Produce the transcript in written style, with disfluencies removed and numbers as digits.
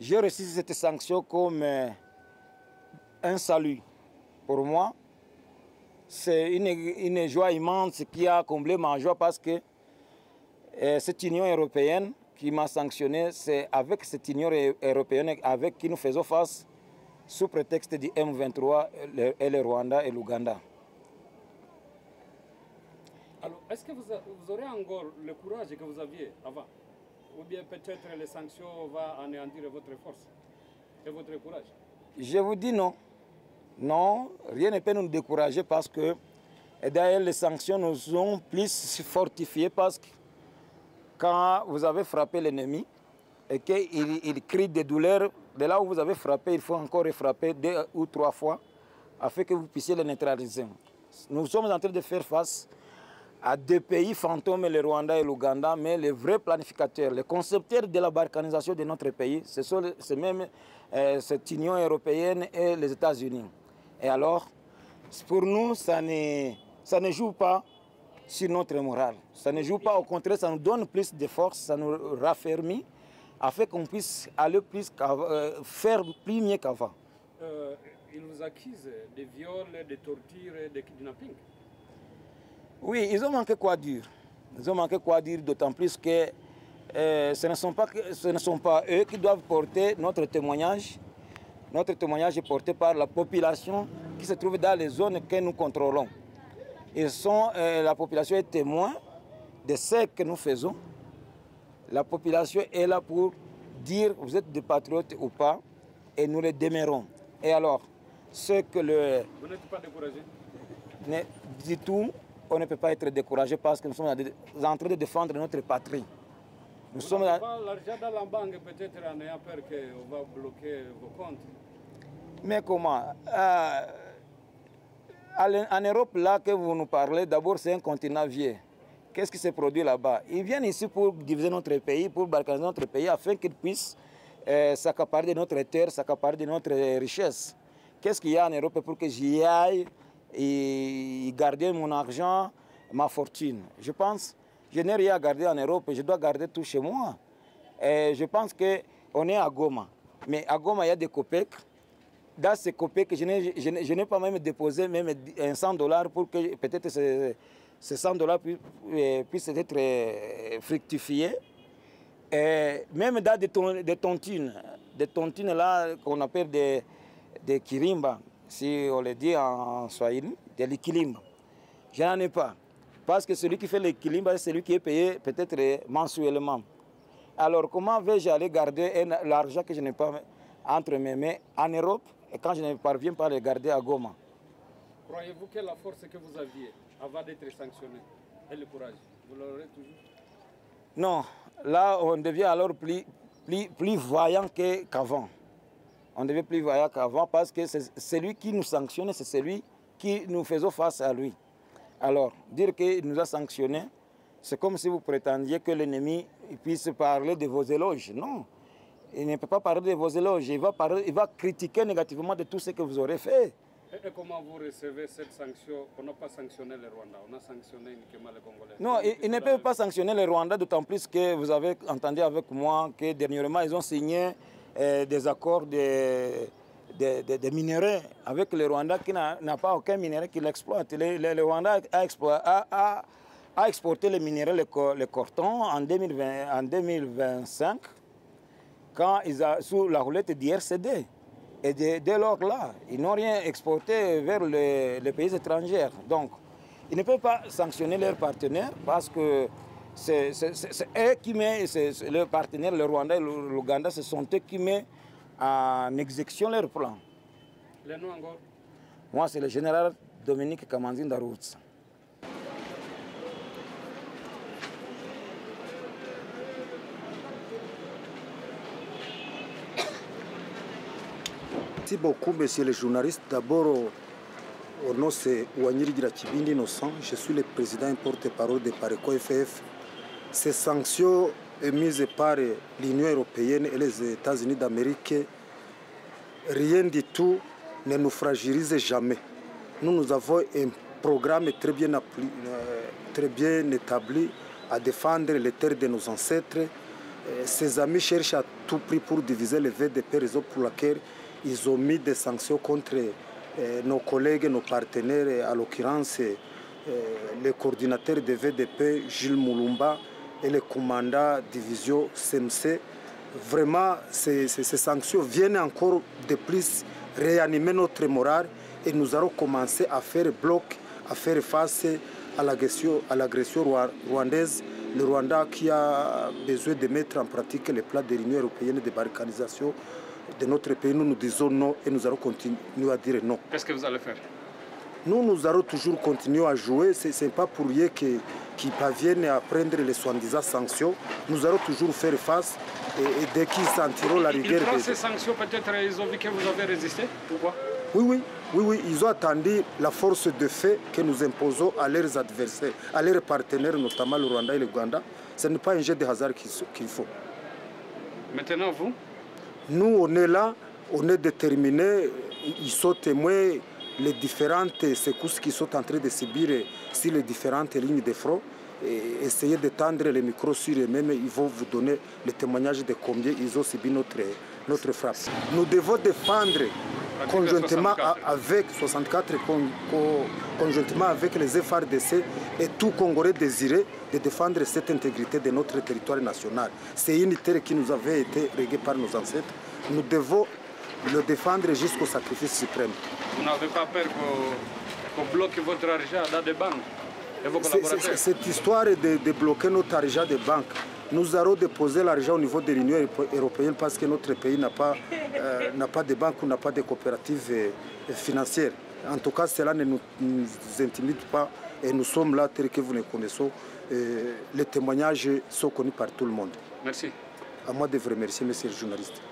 J'ai reçu cette sanction comme un salut. Pour moi, c'est une joie immense qui a comblé ma joie parce que cette Union européenne qui m'a sanctionné, c'est avec cette Union européenne avec qui nous faisons face sous prétexte du M23 et le Rwanda et l'Ouganda. Alors, est-ce que vous aurez encore le courage que vous aviez avant? Ou bien peut-être les sanctions vont anéantir votre force et votre courage? Je vous dis non. Non, rien ne peut nous décourager parce que d'ailleurs les sanctions nous ont plus fortifiés parce que quand vous avez frappé l'ennemi et qu'il crie de douleur, de là où vous avez frappé, il faut encore frapper 2 ou 3 fois afin que vous puissiez le neutraliser. Nous sommes en train de faire face à 2 pays fantômes, le Rwanda et l'Ouganda, mais les vrais planificateurs, les concepteurs de la balkanisation de notre pays, c'est même cette Union européenne et les États-Unis. Et alors, pour nous, ça ne joue pas sur notre morale. Ça ne joue pas, au contraire, ça nous donne plus de force, ça nous raffermit, afin qu'on puisse aller plus faire plus mieux qu'avant. Ils vous accusent de viols, de tortures et de kidnapping. Oui, ils ont manqué quoi dire. Ils ont manqué quoi dire, d'autant plus que ce ne sont pas eux qui doivent porter notre témoignage. Notre témoignage est porté par la population qui se trouve dans les zones que nous contrôlons. La population est témoin de ce que nous faisons. La population est là pour dire vous êtes des patriotes ou pas, et nous les demeurons. Et alors, ce que le... Vous n'êtes pas découragé? Du tout, on ne peut pas être découragé parce que nous sommes en train de défendre notre patrie. Vous n'avez pas l'argent dans la banque, peut-être en ayant peur qu'on va bloquer vos comptes. Mais comment? En Europe, là que vous nous parlez, d'abord c'est un continent vieux. Qu'est-ce qui s'est produit là-bas? Ils viennent ici pour diviser notre pays, pour balkaniser notre pays, afin qu'ils puissent s'accaparer de notre terre, s'accaparer de notre richesse. Qu'est-ce qu'il y a en Europe pour que j'y aille et garder mon argent, ma fortune? Je pense, je n'ai rien à garder en Europe, je dois garder tout chez moi. Et je pense qu'on est à Goma. Mais à Goma, il y a des COPEC. Dans ces COPEC, je n'ai pas même déposé même $100 pour que peut-être ces $100 puissent être fructifiés. Et même dans des tontines là qu'on appelle des kirimba, si on le dit en swahili, des likilimba. Je n'en ai pas. Parce que celui qui fait les kilimba, c'est celui qui est payé peut-être mensuellement. Alors comment vais-je aller garder l'argent que je n'ai pas entre mes mains en Europe et quand je ne parviens pas à le garder à Goma? Croyez-vous que la force que vous aviez avant d'être sanctionné et le courage, vous l'aurez toujours? Non, là on devient alors plus voyant qu'avant. On devient plus voyant qu'avant parce que c'est celui qui nous sanctionne, c'est celui qui nous faisons face à lui. Alors, dire qu'il nous a sanctionnés, c'est comme si vous prétendiez que l'ennemi puisse parler de vos éloges. Non, il ne peut pas parler de vos éloges. Il va critiquer négativement de tout ce que vous aurez fait. Et comment vous recevez cette sanction? On n'a pas sanctionné le Rwanda, on a sanctionné uniquement les Congolais. Non, il ne peut pas sanctionner le Rwanda, d'autant plus que vous avez entendu avec moi que dernièrement, ils ont signé des accords de minerais avec le Rwanda qui n'a pas aucun minerai qui l'exploite. Le Rwanda a exporté les minéraux, le coton en 2025, quand sous la roulette du RCD. Et dès lors là, ils n'ont rien exporté vers les pays étrangers. Donc, ils ne peuvent pas sanctionner leurs partenaires parce que c'est eux qui mettent, leurs partenaires, le Rwanda et l'Ouganda, ce sont eux qui mettent en exécution leurs plans. Les noms encore? Moi, c'est le général Dominique Kamanzinda Roots. Merci beaucoup, monsieur le journaliste. D'abord, au nom de Ouanyirigira Kibindi Innocent, je suis le président et porte-parole de Pareco FF. Ces sanctions émises par l'Union européenne et les États-Unis d'Amérique, rien du tout ne nous fragilise jamais. Nous avons un programme très bien établi à défendre les terres de nos ancêtres, Ses amis cherchent à tout prix pour diviser le VDP, raison pour laquelle ils ont mis des sanctions contre nos collègues, nos partenaires, à l'occurrence le coordinateur de VDP, Gilles Moulumba, et le commandant division CMC. Vraiment, ces sanctions viennent encore de plus réanimer notre morale et nous allons commencer à faire bloc, à faire face à l'agression rwandaise. Le Rwanda qui a besoin de mettre en pratique les plans de l'Union européenne de balkanisation de notre pays, nous disons non et nous allons continuer à dire non. Qu'est-ce que vous allez faire? Nous allons toujours continuer à jouer. Ce n'est pas pour rien qu'ils parviennent à prendre les soi-disant sanctions. Nous allons toujours faire face et dès qu'ils sentiront la rigueur... Ils prennent ces sanctions, peut-être ils ont vu que vous avez résisté? Pourquoi? Oui, ils ont attendu la force de fait que nous imposons à leurs adversaires, à leurs partenaires, notamment le Rwanda et l'Ouganda. Ce n'est pas un jeu de hasard qu'il faut. Maintenant, vous? Nous, on est là, on est déterminés, ils sont témoins les différentes secousses qui sont en train de subir sur les différentes lignes de front. Et essayez de tendre les micros sur eux-mêmes, ils vont vous donner le témoignage de combien ils ont subi notre frappe. Nous devons défendre conjointement avec 64, conjointement avec les FARDC et tout Congolais désiré de défendre cette intégrité de notre territoire national. C'est une terre qui nous avait été léguée par nos ancêtres. Nous devons le défendre jusqu'au sacrifice suprême. Vous n'avez pas peur qu'on bloque votre argent dans des banques et vos collaborateurs? Cette histoire de bloquer notre argent de banque, nous allons déposer l'argent au niveau de l'Union européenne parce que notre pays n'a pas de banque ou n'a pas de coopérative financière. En tout cas, cela ne nous intimide pas et nous sommes là tels que vous les connaissons. Les témoignages sont connus par tout le monde. Merci. À moi de vous remercier, monsieur le journaliste.